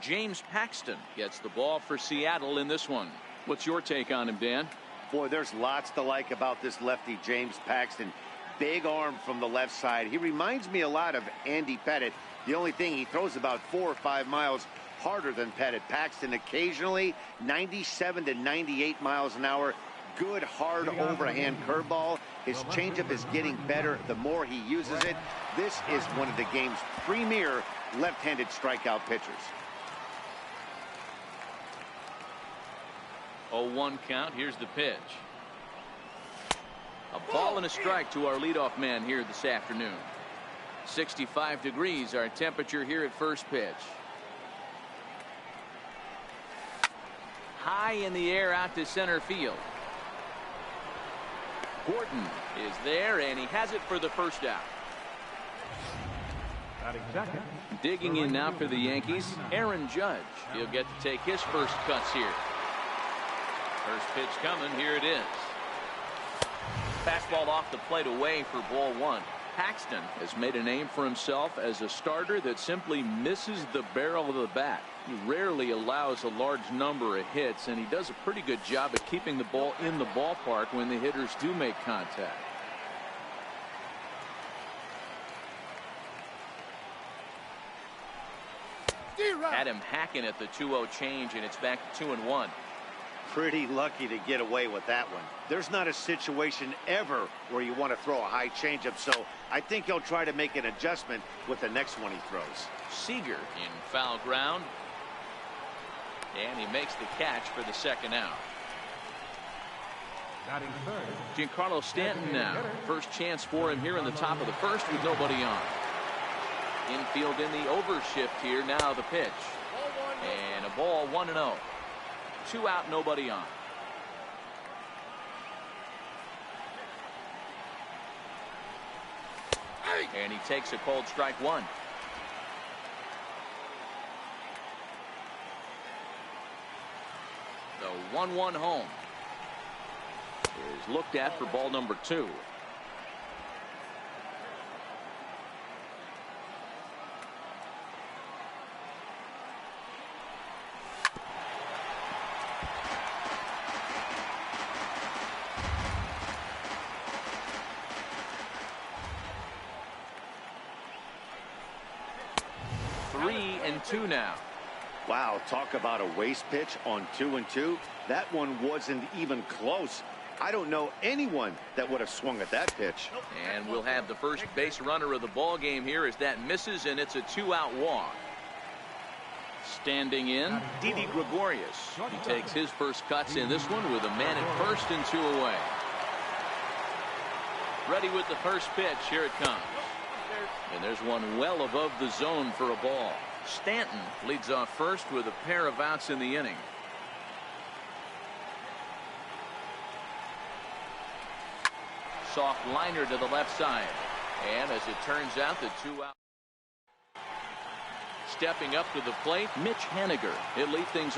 James Paxton gets the ball for Seattle in this one. What's your take on him, Dan? Boy, there's lots to like about this lefty, James Paxton. Big arm from the left side. He reminds me a lot of Andy Pettitte. The only thing, he throws about 4 or 5 miles harder than Pettitte. Paxton occasionally 97 to 98 miles an hour. Good, hard overhand curveball. His changeup is getting better the more he uses it. This is one of the game's premier left-handed strikeout pitchers. 0-1 count. Here's the pitch. A ball and a strike to our leadoff man here this afternoon. 65 degrees our temperature here at first pitch. High in the air out to center field. Gordon is there, and he has it for the first out. Digging in now for the Yankees, Aaron Judge. He'll get to take his first cuts here. First pitch coming. Here it is. Fastball off the plate away for ball one. Paxton has made a name for himself as a starter that simply misses the barrel of the bat. He rarely allows a large number of hits, and he does a pretty good job at keeping the ball in the ballpark when the hitters do make contact. Adam hacking at the 2-0 change, and it's back to 2-1. Pretty lucky to get away with that one. There's not a situation ever where you want to throw a high changeup, so I think he'll try to make an adjustment with the next one he throws. Seager in foul ground, and he makes the catch for the second out. Giancarlo Stanton now. First chance for him here in the top of the first with nobody on. Infield in the overshift here. Now the pitch. And a ball, 1-0. 2 out, nobody on. And he takes a cold strike one. The 1-1 home is looked at for ball number 2. Two now. Wow, talk about a waste pitch on 2-2. That one wasn't even close. I don't know anyone that would have swung at that pitch. And we'll have the first base runner of the ball game here as that misses, and it's a 2-out walk. Standing in, Didi Gregorius. He takes his first cuts in this one with a man at first and 2 away. Ready with the first pitch. Here it comes. And there's one well above the zone for a ball. Stanton leads off first with a pair of outs in the inning. Soft liner to the left side. And as it turns out, the 2 out. Stepping up to the plate, Mitch Haniger. He'll lead things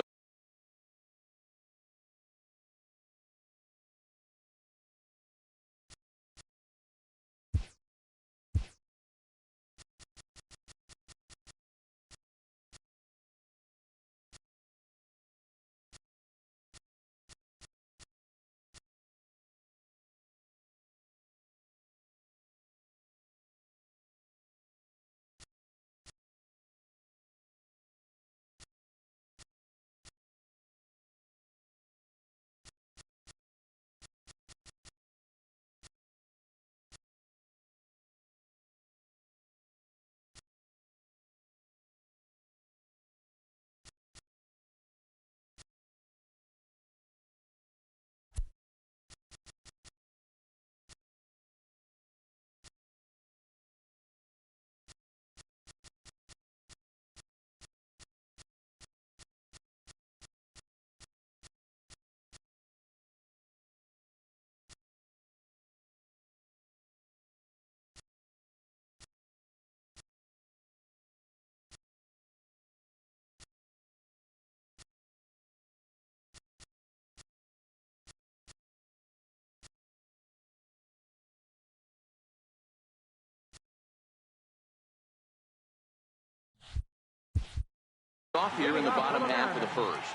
off here in the bottom half of the first.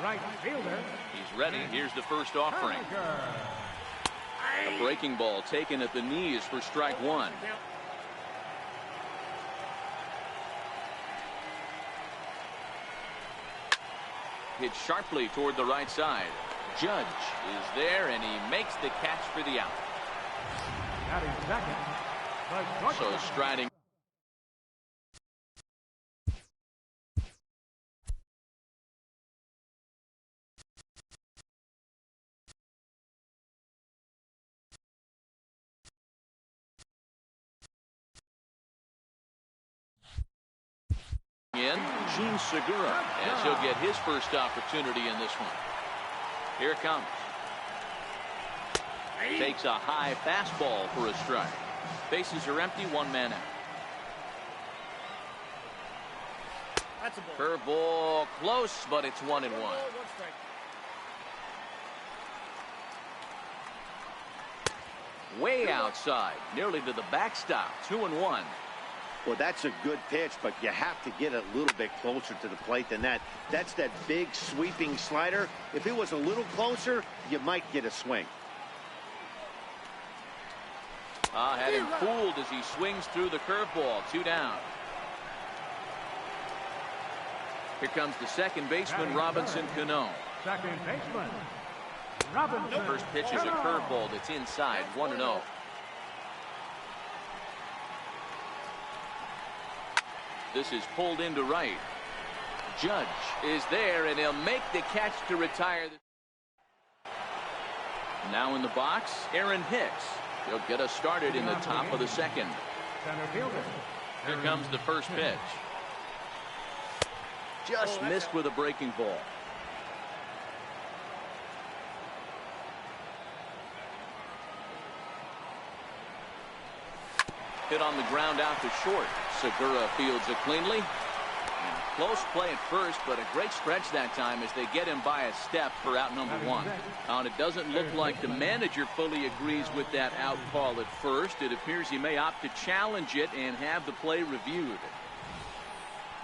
Right fielder. He's ready. Here's the first offering. A breaking ball taken at the knees for strike one. Hit sharply toward the right side. Judge is there, and he makes the catch for the out. So striding. In Gene Segura, as he'll get his first opportunity in this one. Here it comes. Takes a high fastball for a strike. Bases are empty, one man out. That's a ball. Curveball close, but it's 1-1. Way outside, nearly to the backstop. 2-1. Well, that's a good pitch, but you have to get a little bit closer to the plate than that. That's that big sweeping slider. If it was a little closer, you might get a swing. Had him fooled as he swings through the curveball. 2 down. Here comes the second baseman, Robinson Cano. Second baseman, Robinson. First pitch is a curveball that's inside. 1-0. This is pulled into right. Judge is there, and he'll make the catch to retire. Now in the box, Aaron Hicks. He'll get us started in the top of the second. Here comes the first pitch. Just missed with a breaking ball. Hit on the ground out to short. Segura fields it cleanly. And close play at first, but a great stretch that time as they get him by a step for out number 1. And it doesn't look like the manager fully agrees with that out call at first. It appears he may opt to challenge it and have the play reviewed.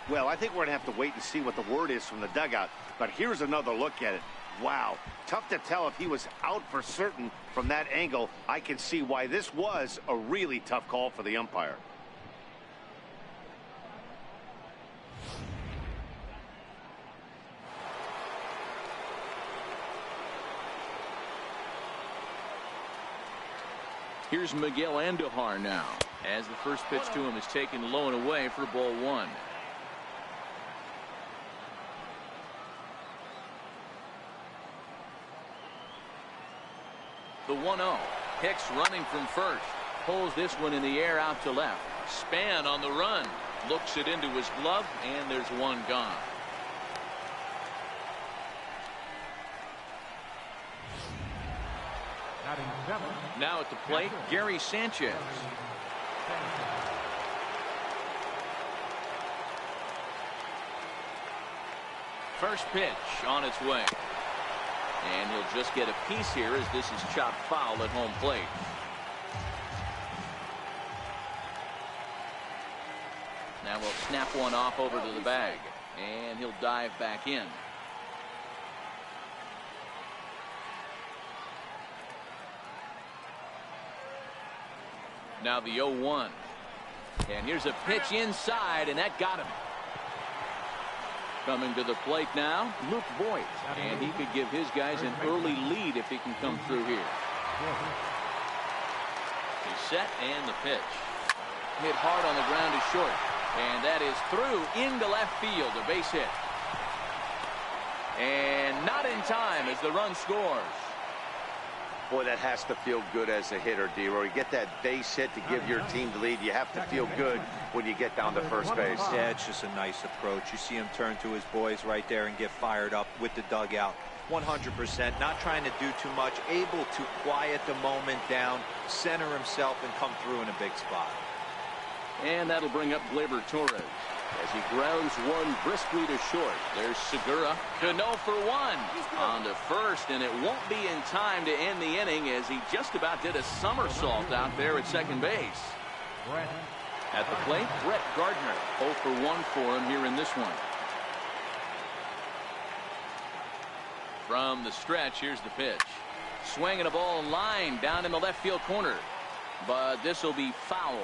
Well, I think we're going to have to wait and see what the word is from the dugout. But here's another look at it. Wow. Tough to tell if he was out for certain from that angle. I can see why this was a really tough call for the umpire. Here's Miguel Andujar now, as the first pitch to him is taken low and away for ball 1. The 1-0. Hicks running from first. Pulls this one in the air out to left. Span on the run. Looks it into his glove, and there's one gone. Now at the plate, Gary Sanchez. First pitch on its way. And he'll just get a piece here as this is chopped foul at home plate. Now we'll snap one off over to the bag. And he'll dive back in. Now the 0-1. And here's a pitch inside, and that got him. Coming to the plate now, Luke Voigt. And he could give his guys an early lead if he can come through here. He's set, and the pitch. Hit hard on the ground to short. And that is through into left field, a base hit. And not in time as the run scores. Boy, that has to feel good as a hitter, D-Roy. Get that base hit to give your team the lead. You have to feel good when you get down to first base. Yeah, it's just a nice approach. You see him turn to his boys right there and get fired up with the dugout. 100%, not trying to do too much, able to quiet the moment down, center himself, and come through in a big spot. And that'll bring up Gleyber Torres as he grounds one briskly to short. There's Segura. Cano for one on to first, and it won't be in time to end the inning as he just about did a somersault out there at second base. At the plate, Brett Gardner. 0 for 1 for him here in this one. From the stretch, here's the pitch. Swinging a ball line down in the left field corner. But this will be foul.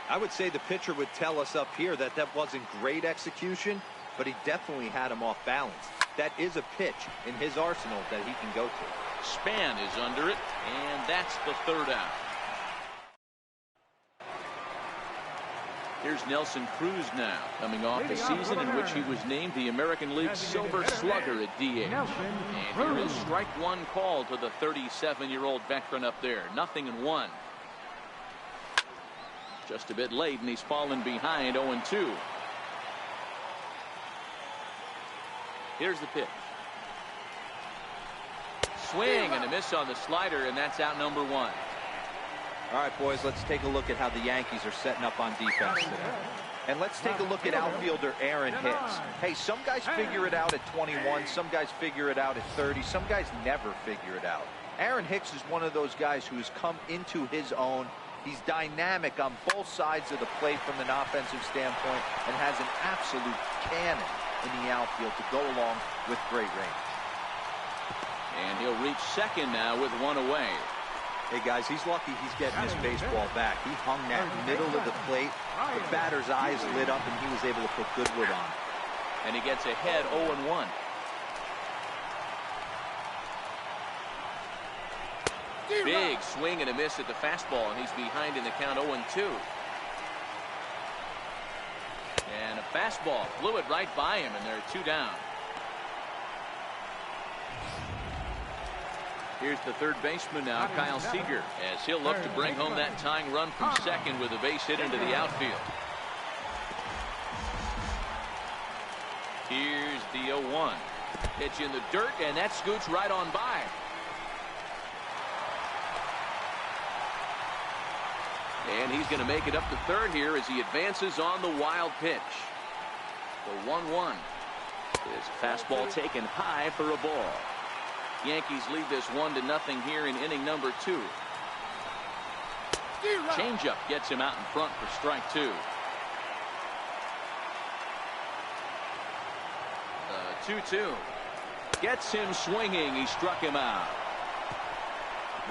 I would say the pitcher would tell us up here that that wasn't great execution, but he definitely had him off balance. That is a pitch in his arsenal that he can go to. Span is under it, and that's the third out. Here's Nelson Cruz now, coming off a season in which he was named the American League Silver Slugger at DH. And here is strike one call to the 37-year-old veteran up there. 0-1. Just a bit late, and he's fallen behind 0-2. Here's the pitch. Swing and a miss on the slider, and that's out number one. All right, boys, let's take a look at how the Yankees are setting up on defense today. And let's take a look at outfielder Aaron Hicks. Hey, some guys figure it out at 21. Some guys figure it out at 30. Some guys never figure it out. Aaron Hicks is one of those guys who has come into his own. He's dynamic on both sides of the plate from an offensive standpoint and has an absolute cannon in the outfield to go along with great range. And he'll reach second now with one away. Hey, guys, he's lucky he's getting this baseball back. He hung that middle of the plate. The batter's eyes lit up, and he was able to put Goodwood on. And he gets ahead 0-1. Big swing and a miss at the fastball, and he's behind in the count 0-2. And a fastball flew it right by him, and there are two down. Here's the third baseman now, Kyle Seager, as he'll look to bring home that tying run from second with a base hit into the outfield. Here's the 0-1. Pitch in the dirt, and that scoots right on by. And he's going to make it up to third here as he advances on the wild pitch. The 1-1. His fastball taken high for a ball. Yankees lead this 1-0 here in inning number 2. Changeup gets him out in front for strike 2. The 2-2 gets him swinging. He struck him out.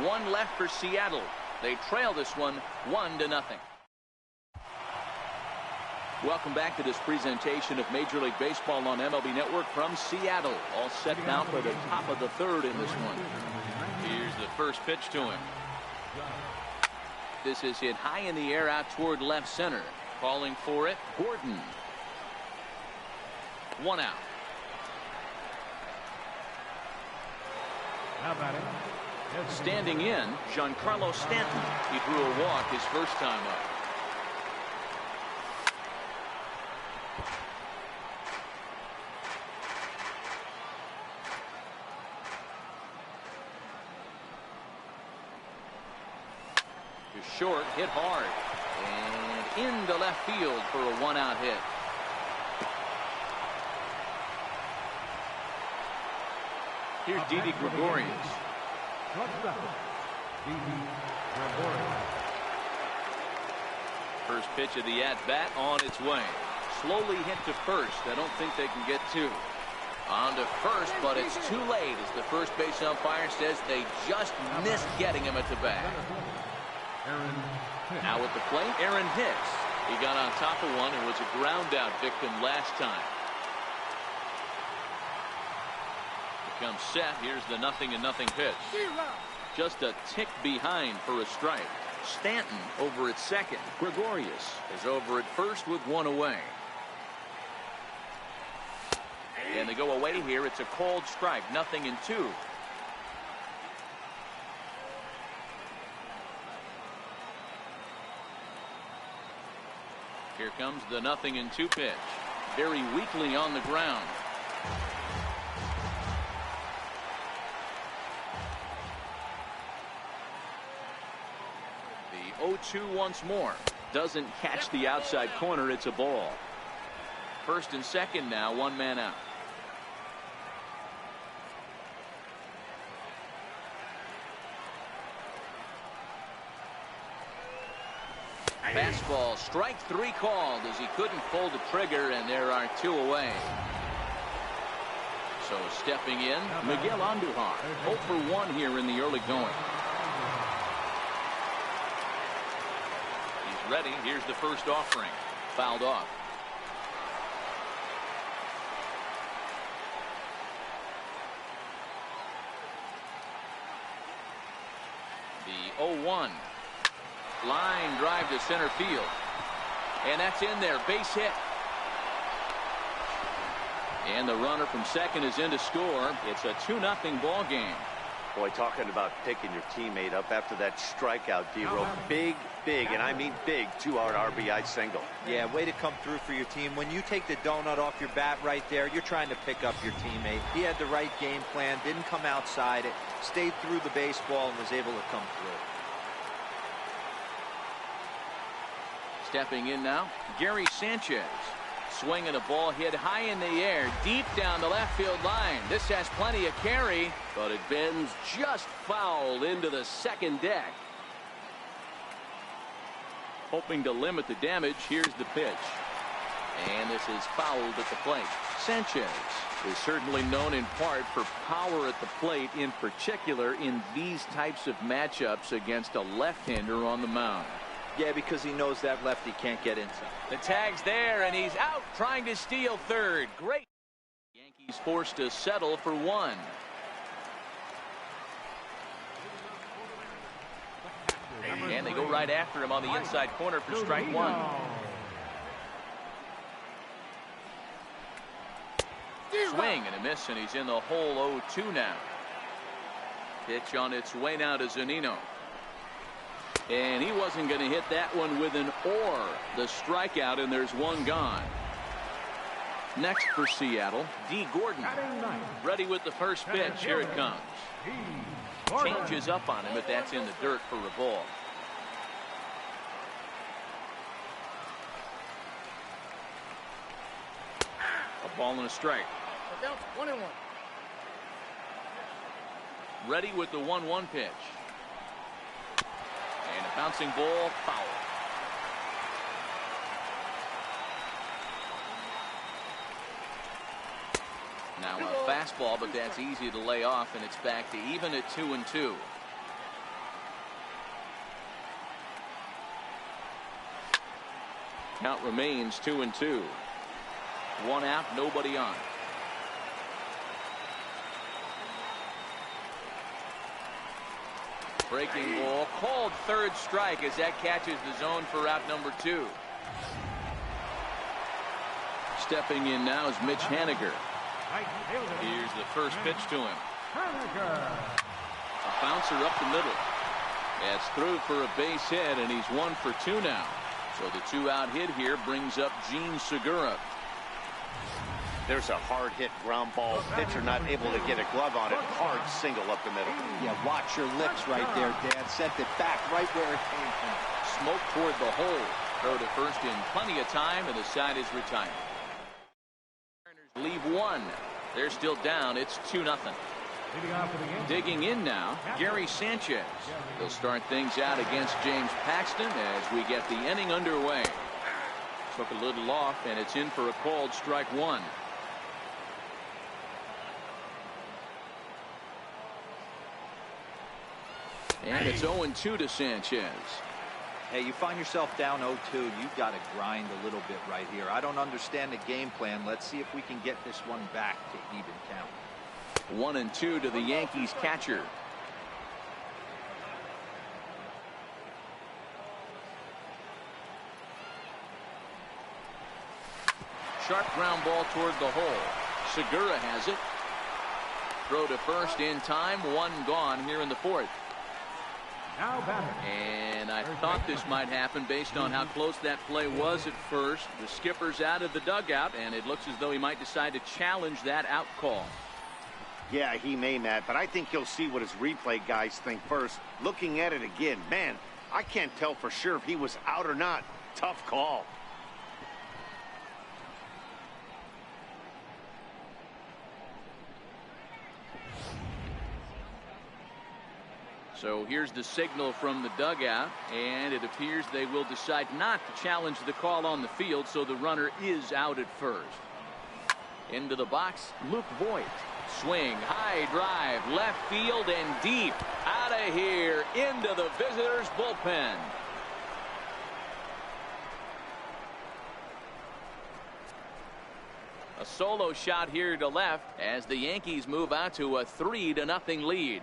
One left for Seattle. They trail this one 1-0. Welcome back to this presentation of Major League Baseball on MLB Network from Seattle. All set now for the top of the third in this one. Here's the first pitch to him. This is hit high in the air out toward left center. Calling for it, Gordon. One out. How about it? Standing in, Giancarlo Stanton. He drew a walk his first time up. Short, hit hard, and into left field for a one-out hit. Here's Didi Gregorius. First pitch of the at-bat on its way. Slowly hit to first. I don't think they can get two. On to first, but it's too late as the first base umpire says they just missed getting him at the bat. Now at the plate, Aaron Hicks. He got on top of one and was a ground out victim last time. Here comes Seth. Here's the 0-0 pitch. Just a tick behind for a strike. Stanton over at second. Gregorius is over at first with one away. And they go away here. It's a cold strike. 0-2. Here comes the 0-2 pitch. Very weakly on the ground. The 0-2 once more. Doesn't catch the outside corner. It's a ball. First and second now. One man out. Fastball, strike 3 called as he couldn't pull the trigger, and there are 2 away. So stepping in, Miguel Andujar, 0 for 1 here in the early going. He's ready. Here's the first offering. Fouled off. The 0-1. Line drive to center field. And that's in there. Base hit. And the runner from second is in to score. It's a 2-0 ball game. Boy, talking about picking your teammate up after that strikeout, D-Row. Big, and I mean big, 2-out RBI single. Yeah, way to come through for your team. When you take the donut off your bat right there, you're trying to pick up your teammate. He had the right game plan, didn't come outside it, stayed through the baseball, and was able to come through. Stepping in now, Gary Sanchez. Swinging a ball hit high in the air, deep down the left field line. This has plenty of carry, but it bends just foul into the second deck. Hoping to limit the damage, here's the pitch. And this is fouled at the plate. Sanchez is certainly known in part for power at the plate, in particular in these types of matchups against a left-hander on the mound. Yeah, because he knows that lefty can't get inside. The tag's there, and he's out trying to steal third. Great. Yankees forced to settle for 1. And they go right after him on the inside corner for strike 1. Swing and a miss, and he's in the hole 0-2 now. Pitch on its way now to Zunino. And he wasn't going to hit that one with an or. The strikeout, and there's one gone. Next for Seattle, D. Gordon. Ready with the first pitch. Here it comes. Changes up on him, but that's in the dirt for a ball. A ball and a strike. 1-1. Ready with the 1-1 pitch. And a bouncing ball, foul. Now a fastball, but that's easy to lay off, and it's back to even at 2-2. Count remains 2-2. 1 out, nobody on. Breaking ball, called third strike as that catches the zone for out number 2. Stepping in now is Mitch Haniger. Here's the first pitch to him. A bouncer up the middle. That's through for a base hit, and he's 1 for 2 now. So the 2-out hit here brings up Gene Segura. There's a hard hit ground ball. Pitcher not able to get a glove on it. Hard single up the middle. Yeah, watch your lips right there, Dad. Sent it back right where it came from. Smoke toward the hole. Throw to first in plenty of time, and the side is retired. Leave 1. They're still down. It's 2-0. Digging in now, Gary Sanchez. He'll start things out against James Paxton as we get the inning underway. Took a little off, and it's in for a called strike 1. And it's 0-2 to Sanchez. Hey, you find yourself down 0-2. You've got to grind a little bit right here. I don't understand the game plan. Let's see if we can get this one back to even count. 1-2 to the Yankees catcher. Sharp ground ball toward the hole. Segura has it. Throw to first in time. 1 gone here in the 4th. And I thought this might happen based on how close that play was at first. The skipper's out of the dugout, and it looks as though he might decide to challenge that out call. Yeah, he may, Matt, but I think he'll see what his replay guys think first. Looking at it again, man, I can't tell for sure if he was out or not. Tough call. So here's the signal from the dugout, and it appears they will decide not to challenge the call on the field, so the runner is out at first. Into the box, Luke Voigt. Swing, high drive, left field and deep. Out of here into the visitors' bullpen. A solo shot here to left as the Yankees move out to a 3-0 lead.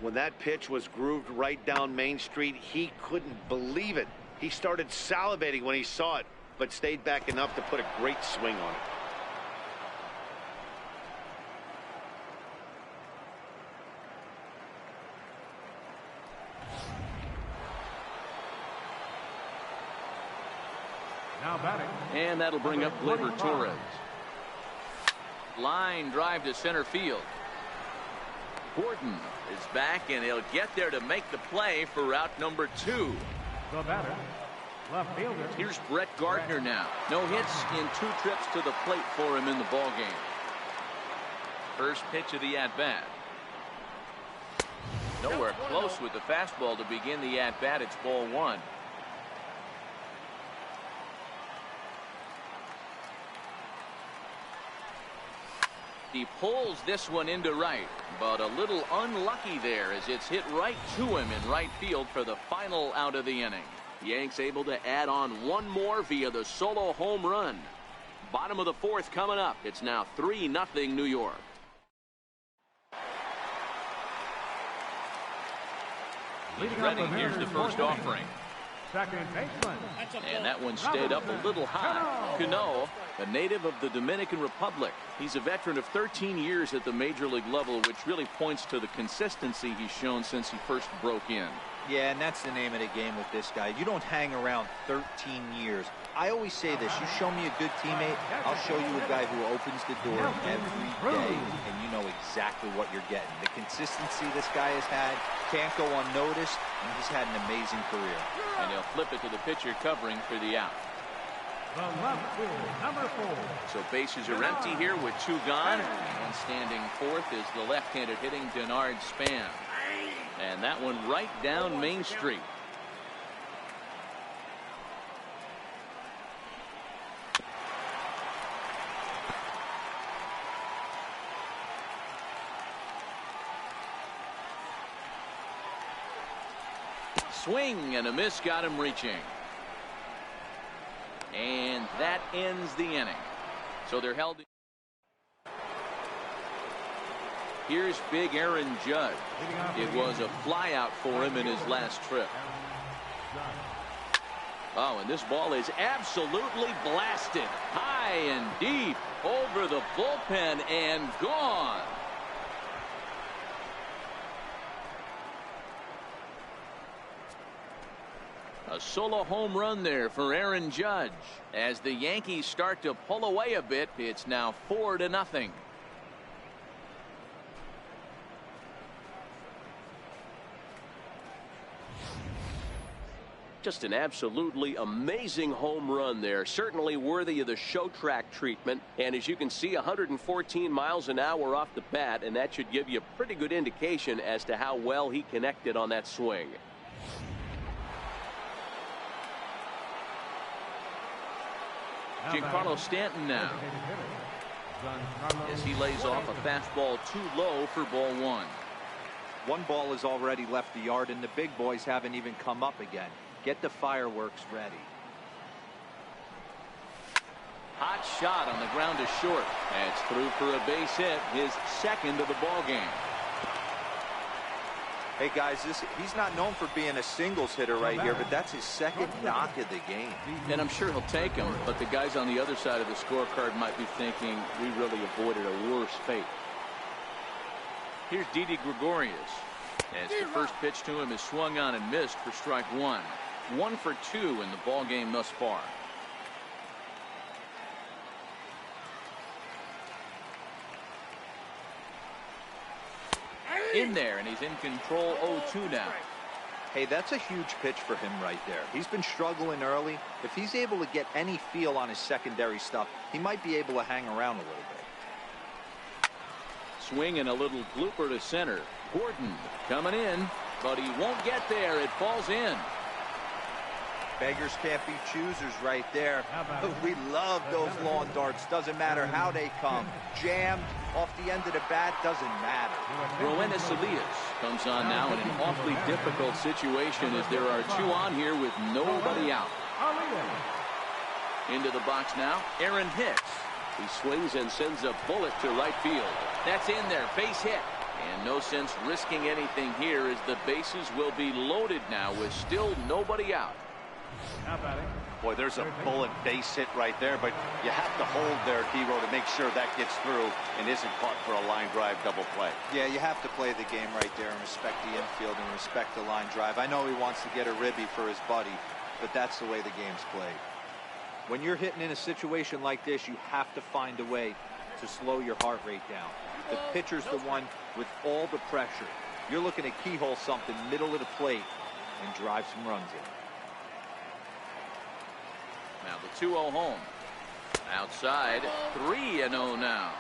When that pitch was grooved right down Main Street, he couldn't believe it. He started salivating when he saw it, but stayed back enough to put a great swing on it. Now batting. And that'll bring up Gleyber Torres. Line drive to center field. Gordon is back, and he'll get there to make the play for out number 2. The batter, left fielder. Here's Brett Gardner now. No hits in 2 trips to the plate for him in the ballgame. First pitch of the at-bat. Nowhere close with the fastball to begin the at-bat. It's ball 1. He pulls this one into right, but a little unlucky there as it's hit right to him in right field for the final out of the inning. Yanks able to add on one more via the solo home run. Bottom of the 4th coming up. It's now 3-0 New York. He's ready. Here's the first offering. Second baseman. And that one stayed up a little high. Cano, a native of the Dominican Republic. He's a veteran of 13 years at the major league level, which really points to the consistency he's shown since he first broke in. Yeah, and that's the name of the game with this guy. You don't hang around 13 years. I always say this, you show me a good teammate, I'll show you a guy who opens the door every day, and you know exactly what you're getting. The consistency this guy has had can't go unnoticed, and he's had an amazing career. And he'll flip it to the pitcher covering for the out. The left fielder, number 4. So bases are empty here with 2 gone. And standing fourth is the left-handed hitting Denard Span. And that one right down Main Street. Swing and a miss got him reaching. And that ends the inning. So they're held. Here's big Aaron Judge. It was a flyout for him in his last trip. Oh, and this ball is absolutely blasted. High and deep over the bullpen and gone. A solo home run there for Aaron Judge. As the Yankees start to pull away a bit, it's now 4-0. Just an absolutely amazing home run there. Certainly worthy of the show track treatment. And as you can see, 114 miles an hour off the bat, and that should give you a pretty good indication as to how well he connected on that swing. Giancarlo Stanton now, as he lays off a fastball too low for ball 1. One ball has already left the yard, and the big boys haven't even come up again. Get the fireworks ready. Hot shot on the ground to short. And it's through for a base hit, his second of the ball game. Hey guys, he's not known for being a singles hitter right here, but that's his second knock of the game. And I'm sure he'll take him, but the guys on the other side of the scorecard might be thinking we really avoided a worse fate. Here's Didi Gregorius, as the first pitch to him is swung on and missed for strike 1. 1 for 2 in the ball game thus far. In there, and he's in control 0-2 now. Hey, that's a huge pitch for him right there. He's been struggling early. If he's able to get any feel on his secondary stuff, he might be able to hang around a little bit. swing and a little blooper to center. Gordon coming in, but he won't get there. It falls in. Beggars can't be choosers right there. We love those lawn darts. Doesn't matter how they come. Jammed off the end of the bat, doesn't matter. Roenis Elias comes on now in an awfully difficult situation as there are two on here with nobody out. Into the box now, Aaron Hicks. He swings and sends a bullet to right field. That's in there, base hit. And no sense risking anything here as the bases will be loaded now with still nobody out. Boy, there's a bullet base hit right there, but you have to hold there, D-Row, to make sure that gets through and isn't caught for a line drive double play. Yeah, you have to play the game right there and respect the infield and respect the line drive. I know he wants to get a ribby for his buddy, but that's the way the game's played. When you're hitting in a situation like this, you have to find a way to slow your heart rate down. The pitcher's the one with all the pressure. You're looking to keyhole something middle of the plate and drive some runs in. Now the 2-0 home. Outside, 3-0 now.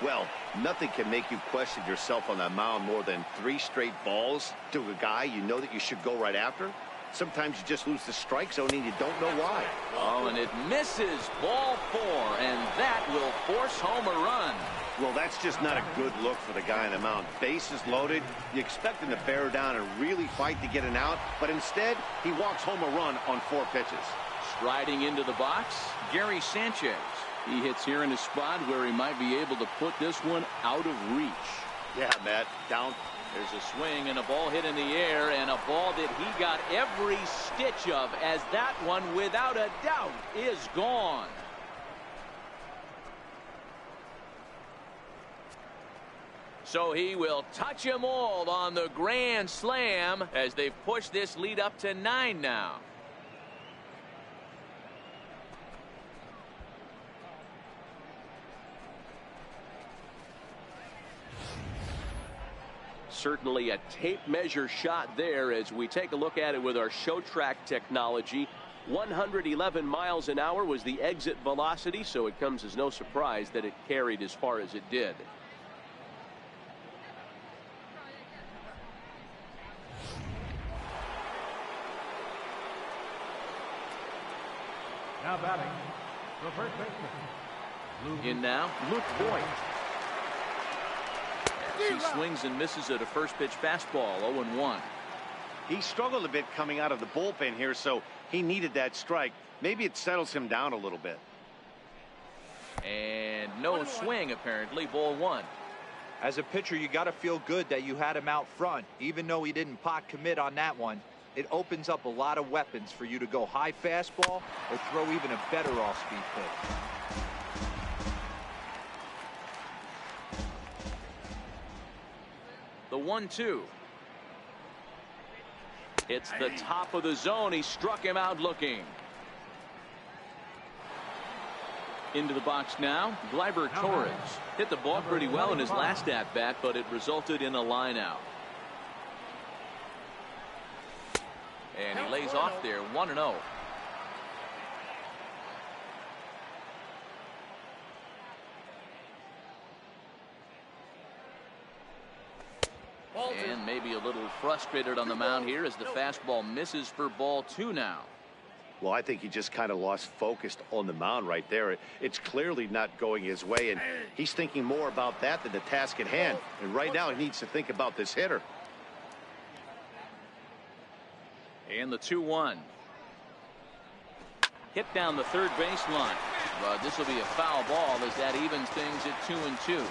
Well, nothing can make you question yourself on that mound more than 3 straight balls to a guy you know that you should go right after. Sometimes you just lose the strike zone and you don't know why. Oh, and it misses. Ball 4, and that will force home a run. Well, that's just not a good look for the guy on the mound. Bases loaded. You expect him to bear down and really fight to get an out, but instead, he walks home a run on 4 pitches. Striding into the box, Gary Sanchez. He hits here in a spot where he might be able to put this one out of reach. Yeah, Matt, down. There's a swing and a ball hit in the air, and a ball that he got every stitch of, as that one, without a doubt, is gone. So he will touch them all on the grand slam as they've pushed this lead up to 9 now. Certainly a tape measure shot there as we take a look at it with our show track technology. 111 miles an hour was the exit velocity, so it comes as no surprise that it carried as far as it did. Now batting, the first baseman. In now, Luke Voigt. He swings and misses at a first pitch fastball, 0-1. He struggled a bit coming out of the bullpen here, so he needed that strike. Maybe it settles him down a little bit. And no swing, apparently, ball 1. As a pitcher, you got to feel good that you had him out front, even though he didn't pot commit on that one. It opens up a lot of weapons for you to go high fastball or throw even a better off-speed pitch. The 1-2. It's the top of the zone. He struck him out looking. Into the box now, Gleyber Torres. Hit the ball pretty well in his last at-bat, but it resulted in a line out. And he lays off there, 1-0. And maybe a little frustrated on the mound here as the fastball misses for ball 2 now. Well, I think he just kind of lost focus on the mound right there. It's clearly not going his way, and he's thinking more about that than the task at hand. And right now, he needs to think about this hitter. And the 2-1. Hit down the third baseline. But this will be a foul ball as that evens things at 2-2.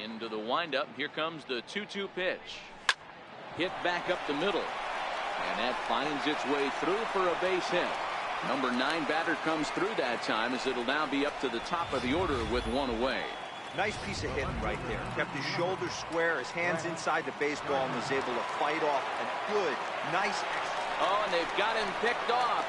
Into the windup. Here comes the 2-2 pitch. Hit back up the middle. And that finds its way through for a base hit. Number 9 batter comes through that time as it'll now be up to the top of the order with 1 away. Nice piece of hitting right there. Kept his shoulders square, his hands inside the baseball, and was able to fight off a good, nice. Oh, and they've got him picked off.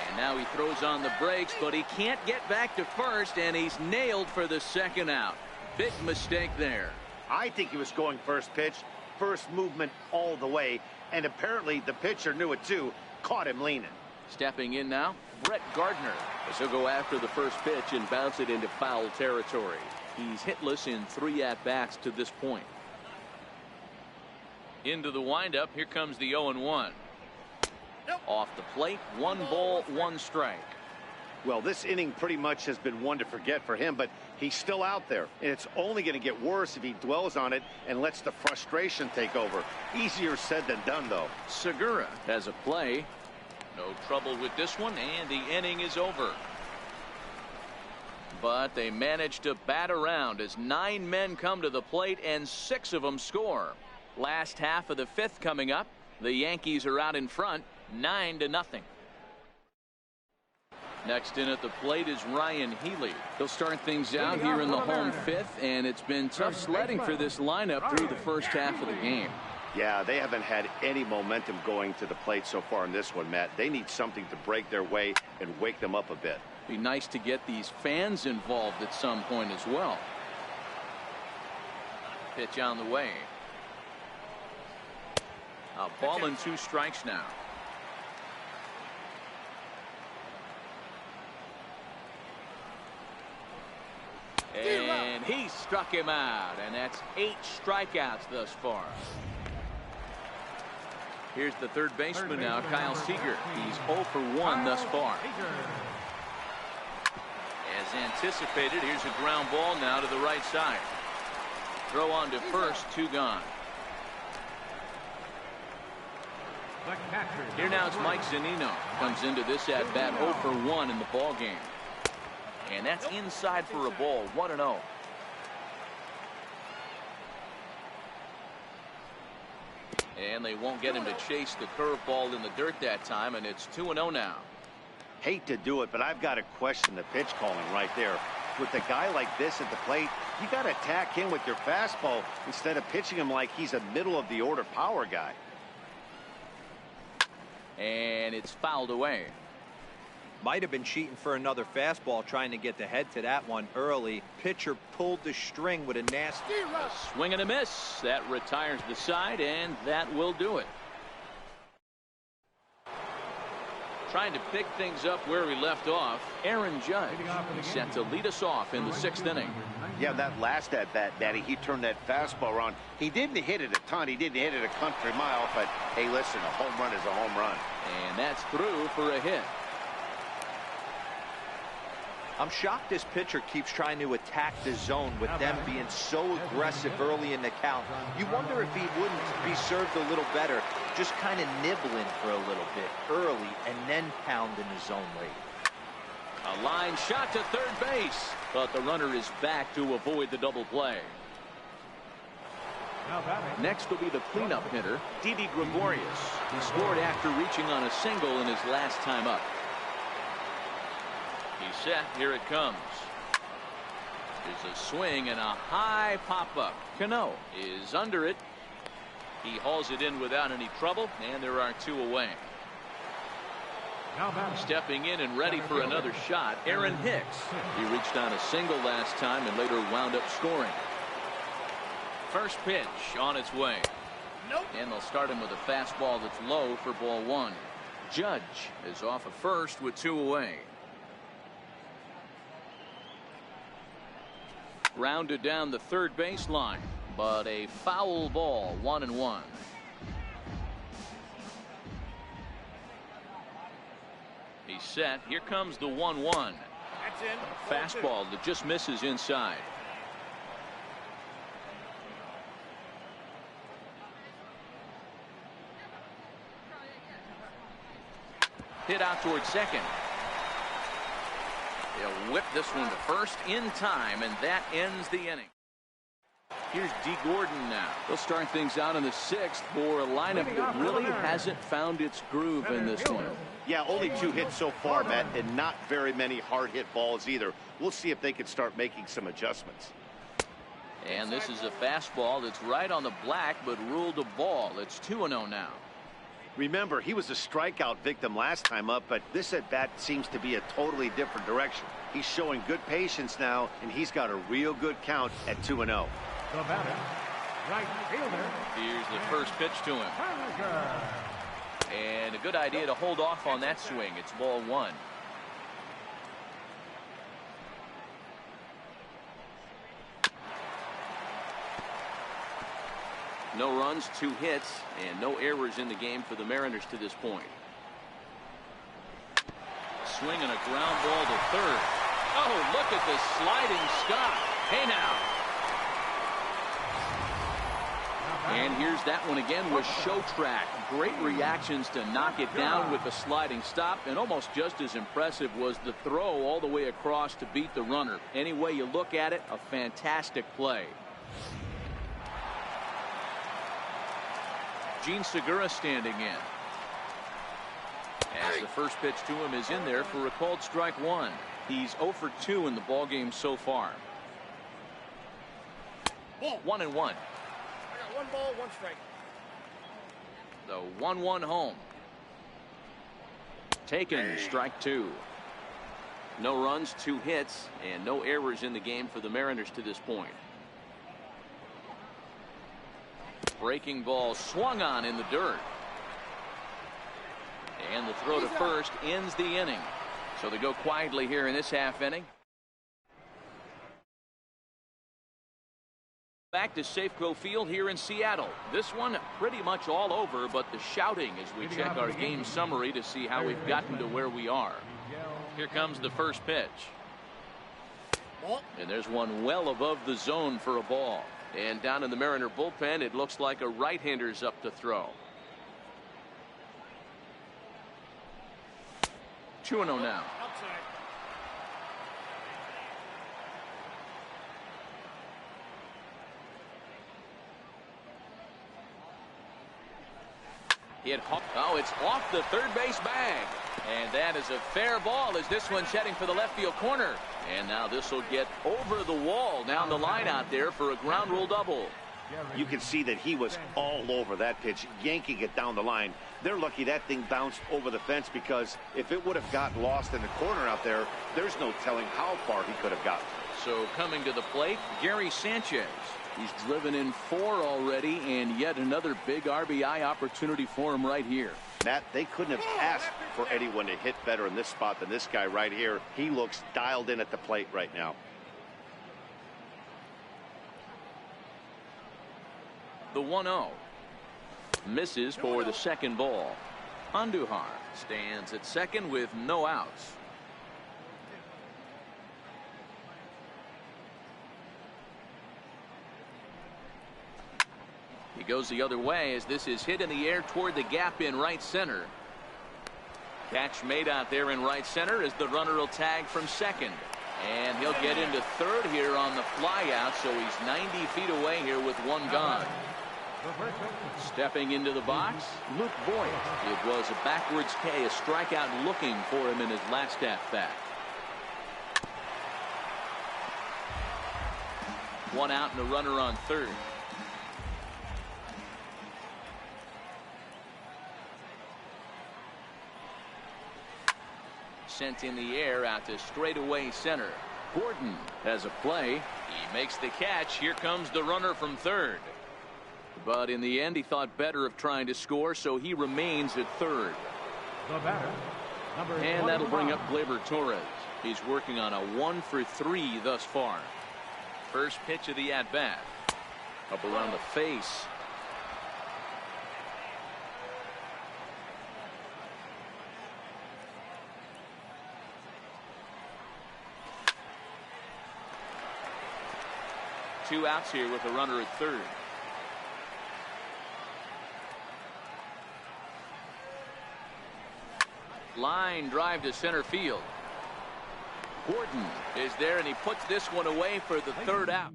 And now he throws on the brakes, but he can't get back to first, and he's nailed for the second out. Big mistake there. I think he was going first pitch, first movement all the way, and apparently the pitcher knew it too, caught him leaning. Stepping in now, Brett Gardner. As he'll go after the first pitch and bounce it into foul territory. He's hitless in 3 at-bats to this point. Into the windup. Here comes the 0-1. Off the plate, 1 ball, 1 strike. Well, this inning pretty much has been one to forget for him, but he's still out there, and it's only going to get worse if he dwells on it and lets the frustration take over. Easier said than done, though. Segura has a play. No trouble with this one, and the inning is over. But they managed to bat around as 9 men come to the plate and 6 of them score. Last half of the 5th coming up. The Yankees are out in front, 9-0. Next in at the plate is Ryan Healy. He'll start things out here in the home 5th, and it's been tough sledding for this lineup through the first half of the game. Yeah, they haven't had any momentum going to the plate so far in this one, Matt. They need something to break their way and wake them up a bit. Be nice to get these fans involved at some point as well. Pitch on the way. A ball and 2 strikes now. And he struck him out, and that's 8 strikeouts thus far. Here's the third baseman now, Kyle Seager. He's 0 for 1 thus far. As anticipated, here's a ground ball now to the right side. Throw on to first, 2 gone. Here now it's Mike Zunino. Comes into this at bat 0 for 1 in the ball game. And that's inside for a ball, 1-0. And they won't get him to chase the curveball in the dirt that time, and it's 2-0 now. Hate to do it, but I've got to question the pitch calling right there. With a guy like this at the plate, you got to attack him with your fastball instead of pitching him like he's a middle-of-the-order power guy. And it's fouled away. Might have been cheating for another fastball, trying to get the head to that one early. Pitcher pulled the string with a nasty swing and a miss. That retires the side, and that will do it. Trying to pick things up where we left off, Aaron Judge set to lead us off in the 6th inning. Yeah, that last at bat, Daddy, he turned that fastball around. He didn't hit it a ton. He didn't hit it a country mile, but hey, listen, a home run is a home run. And that's through for a hit. I'm shocked this pitcher keeps trying to attack the zone with them being so aggressive early in the count. You wonder if he wouldn't be served a little better, just kind of nibbling for a little bit early and then pounding the zone late. A line shot to third base, but the runner is back to avoid the double play. Next will be the cleanup hitter, Didi Gregorius. He scored after reaching on a single in his last time up. He's set. Here it comes. There's a swing and a high pop-up. Cano is under it. He hauls it in without any trouble, and there are 2 away. Stepping in and ready for another shot, Aaron Hicks. He reached on a single last time and later wound up scoring. First pitch on its way. And they'll start him with a fastball that's low for ball 1. Judge is off at first with 2 away. Rounded down the third baseline, but a foul ball, 1-1. He's set. Here comes the 1-1. Fastball that just misses inside. Hit out towards second. He'll whip this one to first in time, and that ends the inning. Here's D. Gordon now. They'll start things out in the 6th for a lineup that really hasn't found its groove in this one. Yeah, only 2 hits so far, Matt, and not very many hard hit balls either. We'll see if they can start making some adjustments. And this is a fastball that's right on the black, but ruled a ball. It's 2-0 now. Remember, he was a strikeout victim last time up, but this at-bat seems to be a totally different direction. He's showing good patience now, and he's got a real good count at 2-0. The batter, right fielder. Here's the first pitch to him. And a good idea to hold off on that swing. It's ball 1. No runs, 2 hits, and no errors in the game for the Mariners to this point. Swinging a ground ball to third. Oh, look at the sliding Scott. Hey now. And here's that one again with show track. Great reactions to knock it down with the sliding stop, and almost just as impressive was the throw all the way across to beat the runner. Any way you look at it, a fantastic play. Gene Segura standing in. As the first pitch to him is in there for a called strike 1. He's 0 for 2 in the ballgame so far. 1-1. 1 ball, 1 strike. The 1-1 home. Taken, strike 2. No runs, 2 hits, and no errors in the game for the Mariners to this point. Breaking ball swung on in the dirt. And the throw to first ends the inning. So they go quietly here in this half inning. Back to Safeco Field here in Seattle. This one pretty much all over, but the shouting as we check our game summary to see how we've gotten to where we are. Here comes the first pitch. And there's one well above the zone for a ball. And down in the Mariner bullpen, it looks like a right-hander's up to throw. 2-0 now. Oh, it's off the third base bag. And that is a fair ball as this one's heading for the left field corner. And now this will get over the wall down the line out there for a ground rule double. You can see that he was all over that pitch, yanking it down the line. They're lucky that thing bounced over the fence, because if it would have got lost in the corner out there, there's no telling how far he could have gotten. So coming to the plate, Gary Sanchez. He's driven in 4 already, and yet another big RBI opportunity for him right here. Matt, they couldn't have asked for anyone to hit better in this spot than this guy right here. He looks dialed in at the plate right now. The 1-0. Misses for the second ball. Andujar stands at second with no outs. He goes the other way as this is hit in the air toward the gap in right center. Catch made out there in right center as the runner will tag from second. And he'll get into third here on the fly out, so he's 90 feet away here with 1 gone. Stepping into the box, Luke Voigt. It was a backwards K, a strikeout looking for him in his last at-bat. 1 out and a runner on third. Sent in the air out to straightaway center. Gordon has a play. He makes the catch. Here comes the runner from third. But in the end, he thought better of trying to score, so he remains at third. The batter, and that'll bring up Gleyber Torres. He's working on a 1 for 3 thus far. First pitch of the at-bat. Up around the face. Two outs here with a runner at third. Line drive to center field. Gordon is there, and he puts this one away for the third out.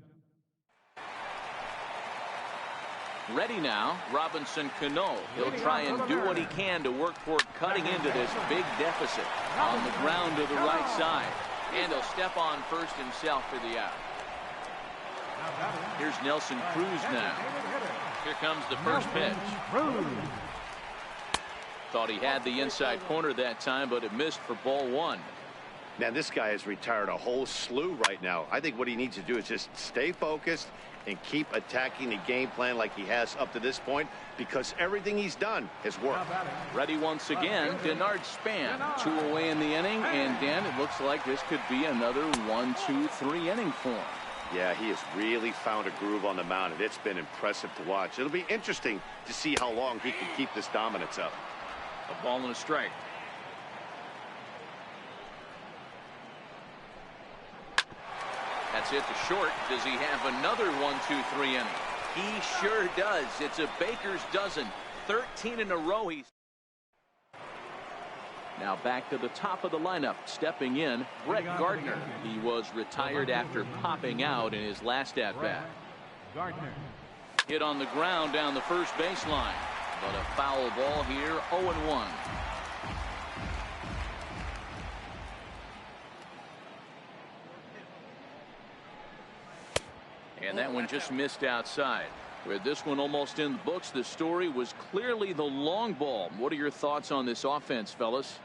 Ready now, Robinson Cano. He'll try and do what he can to work toward cutting into this big deficit on the ground to the right side. And he'll step on first himself for the out. Here's Nelson Cruz now. Here comes the first pitch. Thought he had the inside corner that time, but it missed for ball 1. Man, this guy has retired a whole slew right now. I think what he needs to do is just stay focused and keep attacking the game plan like he has up to this point, because everything he's done has worked. Ready once again, Denard Span. 2 away in the inning, and Dan, it looks like this could be another 1, 2, 3 inning for him. Yeah, he has really found a groove on the mound, and it's been impressive to watch. It'll be interesting to see how long he can keep this dominance up. A ball and a strike. That's it to short. Does he have another 1-2-3 inning? He sure does. It's a baker's dozen. 13 in a row. He's now back to the top of the lineup. Stepping in, Brett Gardner. He was retired after popping out in his last at-bat. Gardner. Hit on the ground down the first baseline. But a foul ball here, 0-1. And that one just missed outside. With this one almost in the books, the story was clearly the long ball. What are your thoughts on this offense, fellas?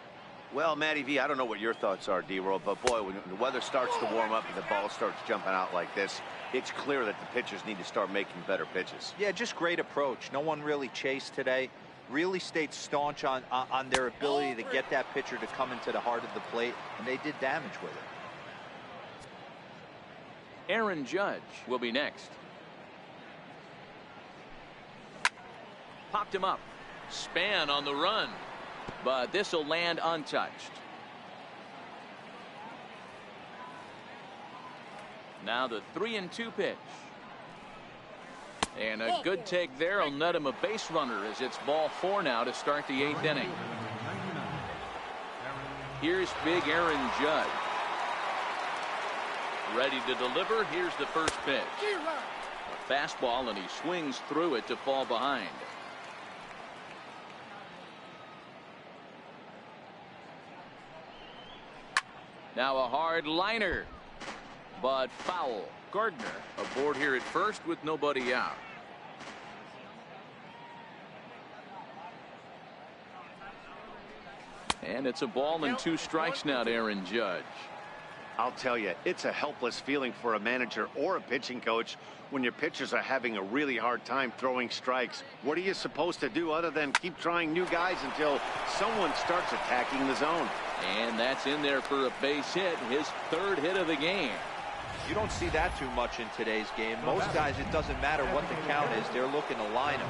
Well, Matty V, I don't know what your thoughts are, D-Roll, but boy, when the weather starts to warm up and the ball starts jumping out like this, it's clear that the pitchers need to start making better pitches. Yeah, just great approach. No one really chased today. Really stayed staunch on their ability to get that pitcher to come into the heart of the plate, and they did damage with it. Aaron Judge will be next. Popped him up. Span on the run. But this will land untouched. Now the 3-2 pitch. And a good take there will net him a base runner as it's ball 4 now to start the 8th inning. Here's big Aaron Judge. Ready to deliver. Here's the first pitch. A fastball, and he swings through it to fall behind. Now a hard liner, but foul. Gardner aboard here at first with nobody out. And it's a ball and 2 strikes now to Aaron Judge. I'll tell you, it's a helpless feeling for a manager or a pitching coach when your pitchers are having a really hard time throwing strikes. What are you supposed to do other than keep trying new guys until someone starts attacking the zone? And that's in there for a base hit, his 3rd hit of the game. You don't see that too much in today's game. Most guys, it doesn't matter what the count is. They're looking to line them,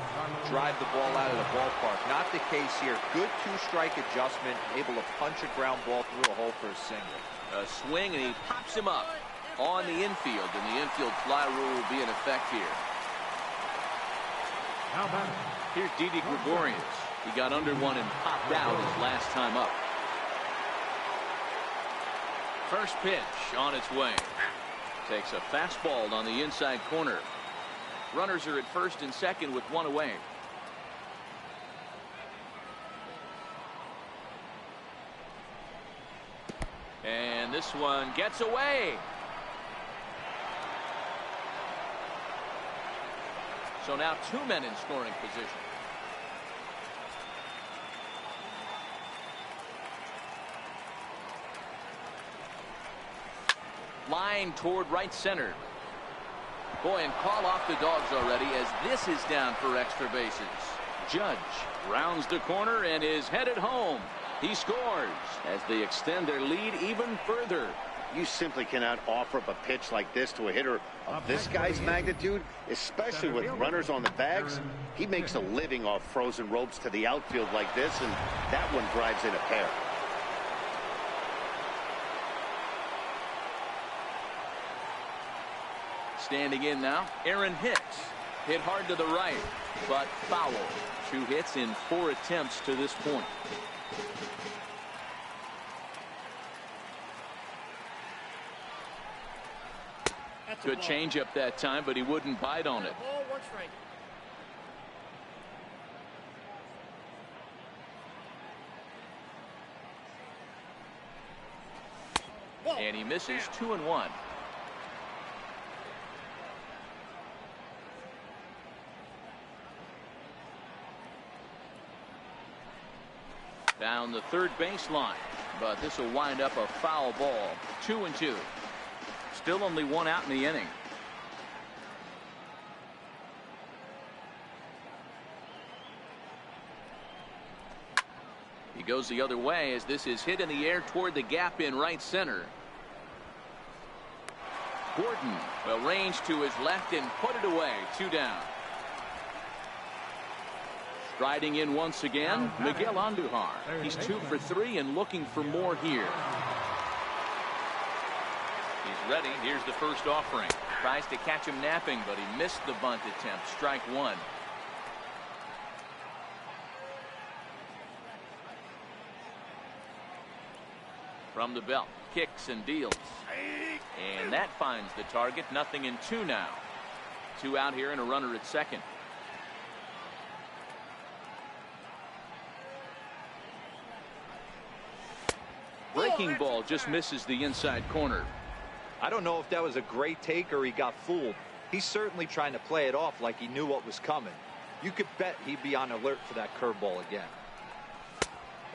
drive the ball out of the ballpark. Not the case here. Good 2-strike adjustment, able to punch a ground ball through a hole for a single. A swing, and he pops him up on the infield, and the infield fly rule will be in effect here. Here's Didi Gregorius. He got under one and popped out his last time up. First pitch on its way. Takes a fastball on the inside corner. Runners are at first and second with 1 away. And this one gets away. So now 2 men in scoring position. Line toward right center. Boy, and call off the dogs already as this is down for extra bases. Judge rounds the corner and is headed home. He scores as they extend their lead even further. You simply cannot offer up a pitch like this to a hitter of this guy's magnitude, especially with runners on the bags. He makes a living off frozen ropes to the outfield like this, and that one drives in a pair. Standing in now, Aaron Hicks. Hit hard to the right, but foul. 2 hits in 4 attempts to this point. Good changeup that time, but he wouldn't bite on it. And he misses 2-1. Down the third baseline, but this will wind up a foul ball. 2-2. Still only 1 out in the inning. He goes the other way as this is hit in the air toward the gap in right center. Gordon will range to his left and put it away. 2 down. Striding in once again, Miguel Andujar. He's 2 for 3 and looking for more here. He's ready. Here's the first offering. Tries to catch him napping, but he missed the bunt attempt. Strike 1. From the belt, kicks and deals. And that finds the target. 0-2 now. 2 out here and a runner at second. Breaking ball just misses the inside corner. I don't know if that was a great take or he got fooled. He's certainly trying to play it off like he knew what was coming. You could bet he'd be on alert for that curveball again.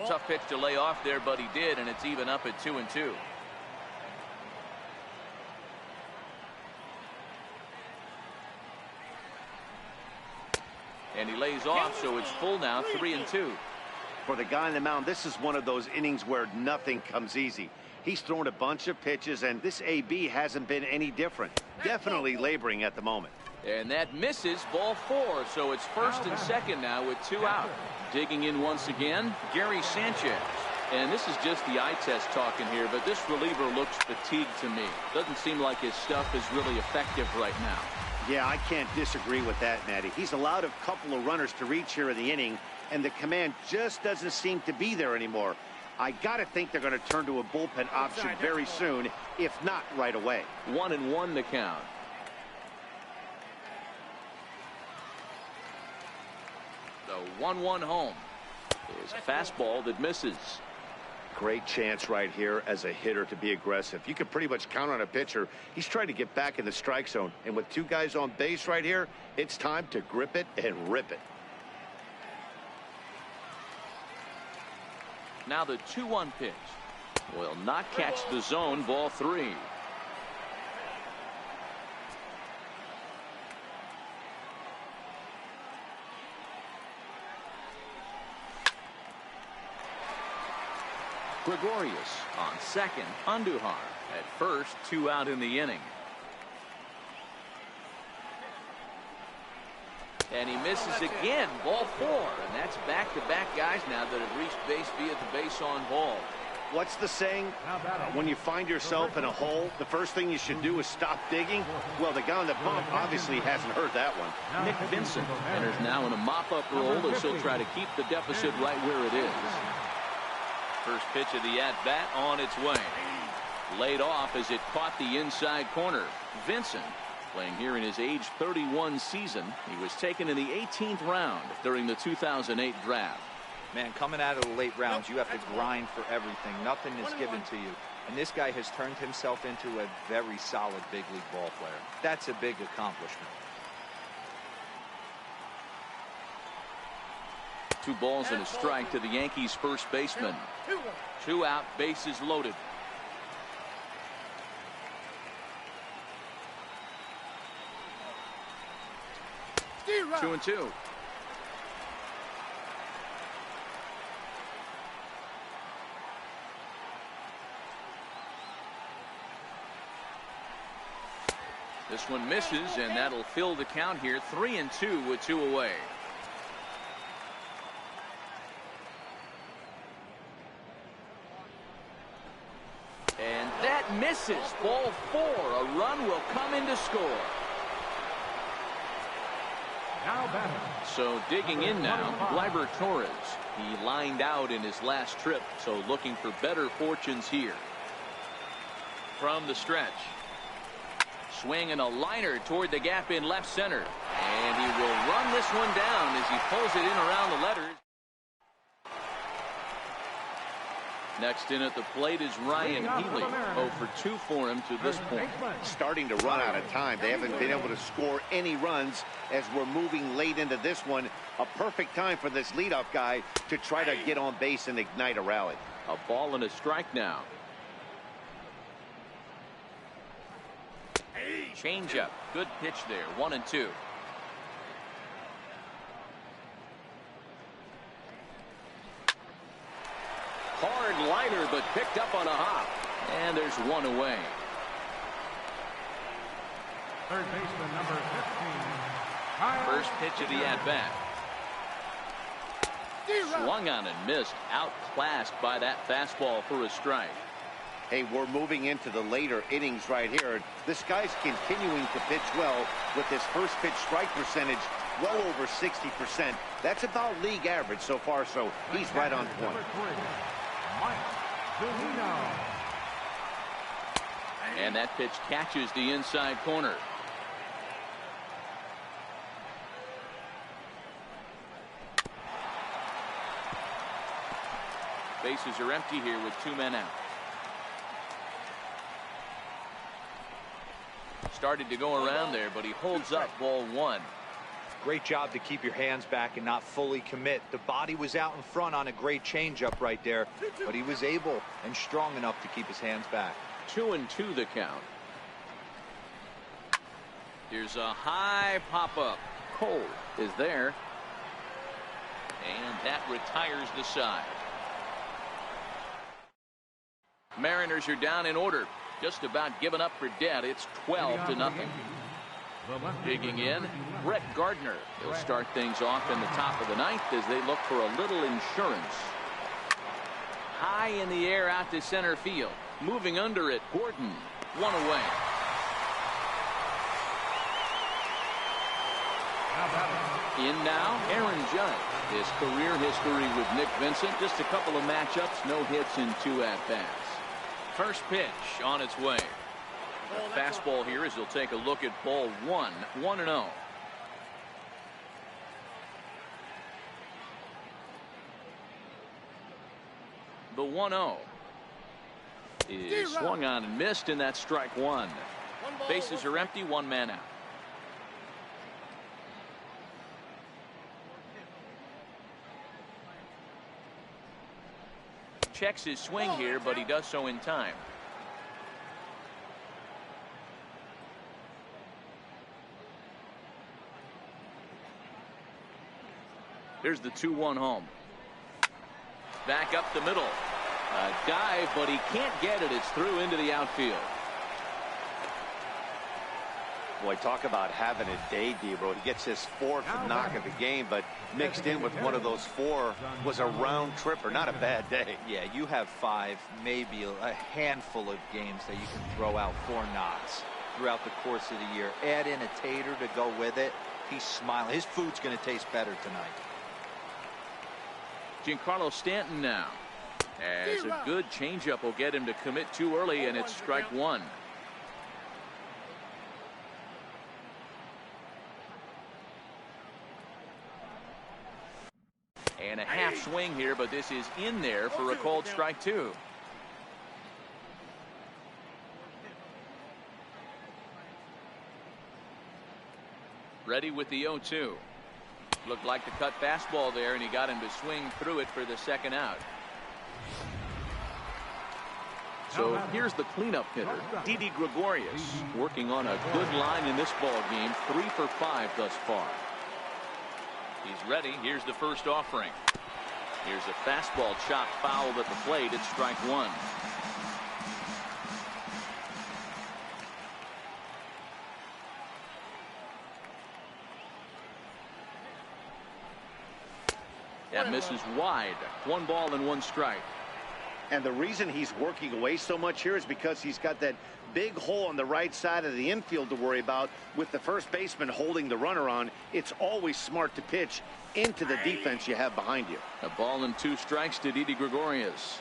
Tough pitch to lay off there, but he did, and it's even up at 2-2. And he lays off, so it's full now, 3-2. For the guy on the mound, this is one of those innings where nothing comes easy. He's thrown a bunch of pitches, and this AB hasn't been any different. Definitely laboring at the moment. And that misses, ball 4, so it's first and second now with 2 out. Digging in once again, Gary Sanchez. And this is just the eye test talking here, but this reliever looks fatigued to me. Doesn't seem like his stuff is really effective right now. Yeah, I can't disagree with that, Matty. He's allowed a couple of runners to reach here in the inning, and the command just doesn't seem to be there anymore. I got to think they're going to turn to a bullpen option very soon, if not right away. 1-1 the count. The 1-1 home is a fastball that misses. Great chance right here as a hitter to be aggressive. You can pretty much count on a pitcher. He's trying to get back in the strike zone, and with 2 guys on base right here, it's time to grip it and rip it. Now the 2-1 pitch will not catch the zone. Ball 3. Gregorius on second. Andujar at first. 2 out in the inning. And he misses again. Ball 4. And that's back-to-back guys now that have reached base via the base on ball. What's the saying? When you find yourself in a hole, the first thing you should do is stop digging. Well, the guy on the bump obviously hasn't heard that one. Nick Vincent enters now in a mop-up role as he'll try to keep the deficit right where it is. First pitch of the at-bat on its way. Laid off as it caught the inside corner. Vincent, playing here in his age 31 season. He was taken in the 18th round during the 2008 draft. Man, coming out of the late rounds, you have to grind for everything. Nothing is given to you. And this guy has turned himself into a very solid big league ball player. That's a big accomplishment. 2 balls and a strike to the Yankees first baseman. 2 out, bases loaded. 2-2. This one misses, and that'll fill the count here. 3-2 with 2 away. And that misses. Ball 4. A run will come in to score. So digging in now, Gleyber Torres. He lined out in his last trip, so looking for better fortunes here. From the stretch. Swing and a liner toward the gap in left center. And he will run this one down as he pulls it in around the letters. Next in at the plate is Ryan Healy. 0 for 2 for him to this point. Starting to run out of time. They haven't been able to score any runs as we're moving late into this one. A perfect time for this leadoff guy to try to get on base and ignite a rally. A ball and a strike now. Changeup. Good pitch there. 1-2. Hard liner, but picked up on a hop. And there's 1 away. Third baseman, number 15. First pitch of the at-bat. Swung on and missed. Outclassed by that fastball for a strike. Hey, we're moving into the later innings right here. This guy's continuing to pitch well with his first pitch strike percentage well over 60%. That's about league average so far, so he's right on point. Number 3, Mike Zunino. And that pitch catches the inside corner. Bases are empty here with 2 men out. Started to go around there, but he holds up ball 1. Great job to keep your hands back and not fully commit. The body was out in front on a great changeup right there, but he was able and strong enough to keep his hands back. 2-2 the count. Here's a high pop-up. Cole is there. And that retires the side. Mariners are down in order. Just about given up for dead. It's 12-0. Digging in, Brett Gardner. He'll start things off in the top of the 9th as they look for a little insurance. High in the air out to center field. Moving under it, Gordon. 1 away. In now, Aaron Judge. His career history with Nick Vincent. Just a couple of matchups, no hits in 2 at-bats. First pitch on its way. A fastball here as he'll take a look at ball 1. 1-0. The 1-0 is swung on and missed, and that's strike 1. Bases are empty, 1 man out. Checks his swing here, but he does so in time. Here's the 2-1 home. Back up the middle. A dive, but he can't get it. It's through into the outfield. Boy, talk about having a day, Debro. He gets his 4th knock of the game, but mixed in with one of those 4 was a round tripper. Not a bad day. Yeah, you have 5, maybe a handful of games that you can throw out 4 knocks throughout the course of the year. Add in a tater to go with it. He's smiling. His food's going to taste better tonight. Giancarlo Stanton now. As a good changeup will get him to commit too early, and it's strike 1. And a half swing here, but this is in there for a called strike 2. Ready with the 0-2. Looked like the cut fastball there, and he got him to swing through it for the second out. So here's the cleanup hitter, Didi Gregorius, working on a good line in this ball game. 3 for 5 thus far. He's ready. Here's the first offering. Here's a fastball chopped foul at the plate. It's strike 1. That misses wide. 1 ball and 1 strike. And the reason he's working away so much here is because he's got that big hole on the right side of the infield to worry about. With the first baseman holding the runner on, it's always smart to pitch into the defense you have behind you. A ball and 2 strikes to Didi Gregorius.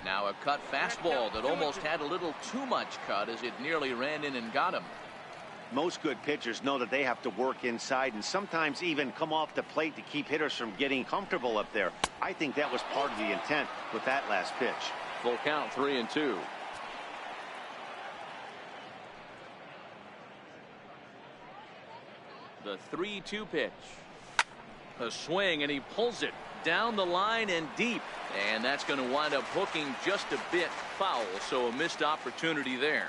Now a cut fastball that almost had a little too much cut as it nearly ran in and got him. Most good pitchers know that they have to work inside and sometimes even come off the plate to keep hitters from getting comfortable up there. I think that was part of the intent with that last pitch. Full count, 3-2. The 3-2 pitch. A swing, and he pulls it down the line and deep, and that's going to wind up hooking just a bit foul, so a missed opportunity there.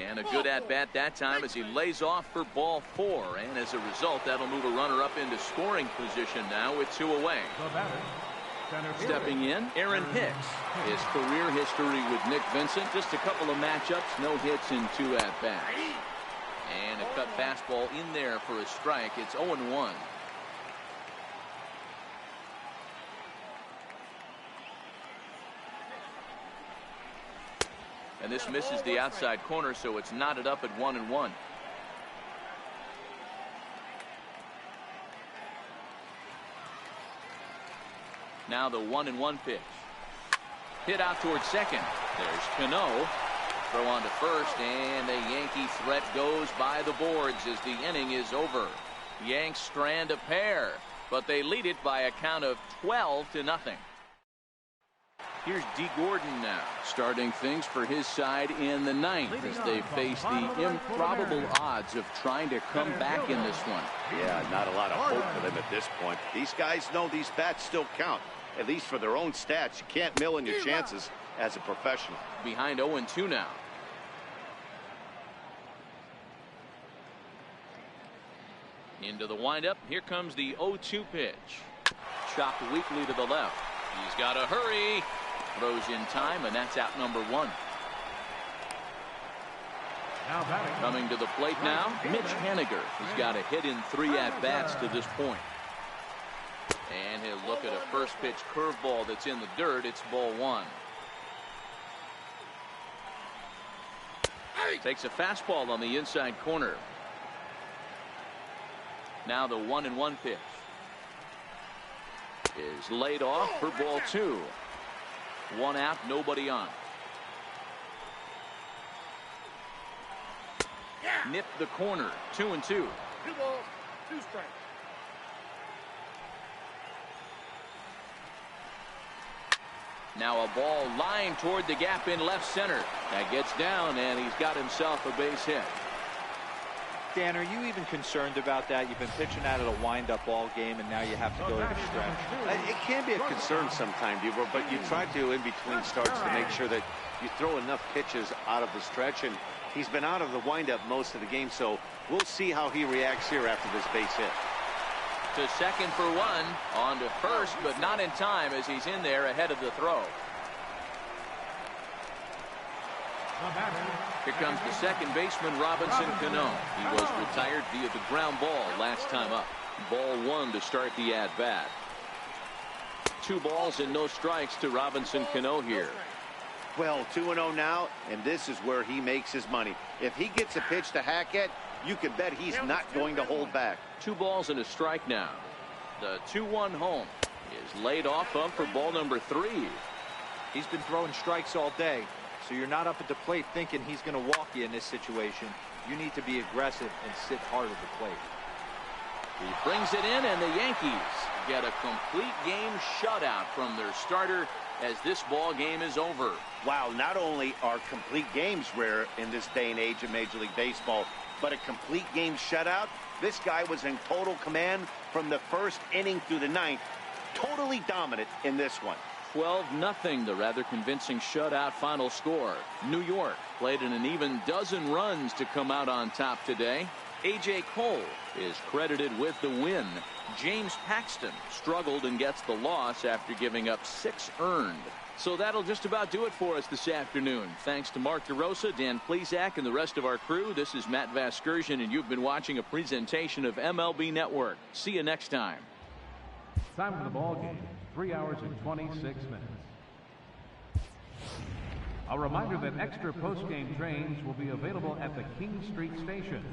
And a good at-bat that time as he lays off for ball 4. And as a result, that'll move a runner up into scoring position now with 2 away. Stepping in, Aaron Hicks. His career history with Nick Vincent, just a couple of matchups, no hits in 2 at-bats. And a cut fastball in there for a strike. It's 0-1. And this misses the outside corner, so it's knotted up at 1-1. Now the 1-1 pitch. Hit out towards second. There's Cano. Throw on to first, and the Yankee threat goes by the boards as the inning is over. Yanks strand a pair, but they lead it by a count of 12-0. Here's D. Gordon now, starting things for his side in the 9th as they face the improbable odds of trying to come back in this one. Yeah, not a lot of hope for them at this point. These guys know these bats still count, at least for their own stats. You can't mill in your chances as a professional. Behind 0-2 now. Into the windup. Here comes the 0-2 pitch. Chopped weakly to the left. He's got to hurry. Throws in time, and that's out number 1. Coming to the plate now, Mitch Haniger. He's got a hit in 3 at-bats to this point. And he'll look at a first pitch curveball that's in the dirt. It's ball 1. Takes a fastball on the inside corner. Now the 1-1 pitch is laid off for ball 2. 1 out, nobody on. Nip the corner. 2-2. 2 balls, 2 strikes. Now a ball lined toward the gap in left center. That gets down, and he's got himself a base hit. Dan, are you even concerned about that? You've been pitching out of a wind-up ball game, and now you have to go to the stretch. It can be a concern sometimes, Bieber, but you try to, in between starts, to make sure that you throw enough pitches out of the stretch, and he's been out of the windup most of the game, so we'll see how he reacts here after this base hit. To second for 1. On to first, but not in time as he's in there ahead of the throw. Here comes the second baseman, Robinson Cano. He was retired via the ground ball last time up. Ball 1 to start the at-bat. 2 balls and no strikes to Robinson Cano here. Well, 2-0 now, and this is where he makes his money. If he gets a pitch to hack at, you can bet he's not going to hold back. 2 balls and a strike now. The 2-1 home is laid off of for ball number 3. He's been throwing strikes all day, so you're not up at the plate thinking he's going to walk you in this situation. You need to be aggressive and sit hard at the plate. He brings it in, and the Yankees get a complete game shutout from their starter as this ball game is over. Wow, not only are complete games rare in this day and age of Major League Baseball, but a complete game shutout. This guy was in total command from the first inning through the 9th. Totally dominant in this one. 12-0, the rather convincing shutout final score. New York played in an even dozen runs to come out on top today. A.J. Cole is credited with the win. James Paxton struggled and gets the loss after giving up 6 earned. So that'll just about do it for us this afternoon. Thanks to Mark DeRosa, Dan Plesac, and the rest of our crew. This is Matt Vasgersian, and you've been watching a presentation of MLB Network. See you next time. Time for the ball game. 3 hours and 26 minutes. A reminder that extra post-game trains will be available at the King Street Station,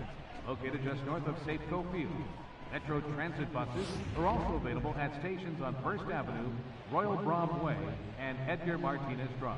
located just north of Safeco Field. Metro Transit buses are also available at stations on First Avenue, Royal Brom Way, and Edgar Martinez Drive.